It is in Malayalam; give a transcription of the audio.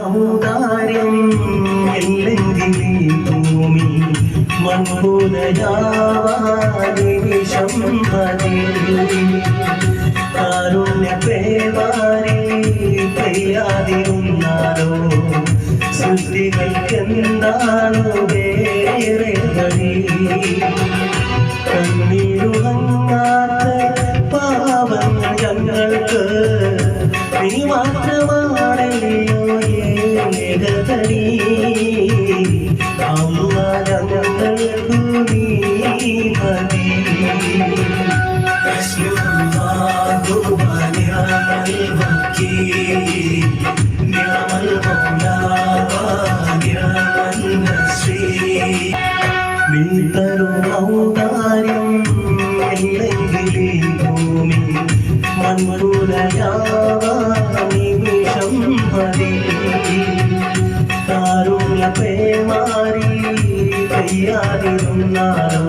ഔദാര്യം ഇല്ലെങ്കിലീ ഭൂമി മൺപുലയാവാനിമിഷം മതി കാരുണ്യ പേവാരി പെയ്യാതിരുന്നാലോ സൃഷ്ടികൾക്കെന്താണു വേറെ വഴി കണ്ണീരുണങ്ങാത്ത പാവങ്ങൾ ഞങ്ങൾക്ക് നീ മാത്രമാണല്ലോ ഏകതനി അമ്മ ഞങ്ങൾക്കു നീ മതി നീ തരും ഔദാര്യം ഇല്ലെങ്കിലീ ഭൂമി മൺപുലയാവാനിമിഷം മതി കാരുണ്യ പേമാരി പെയ്യാതിരുന്നാലോ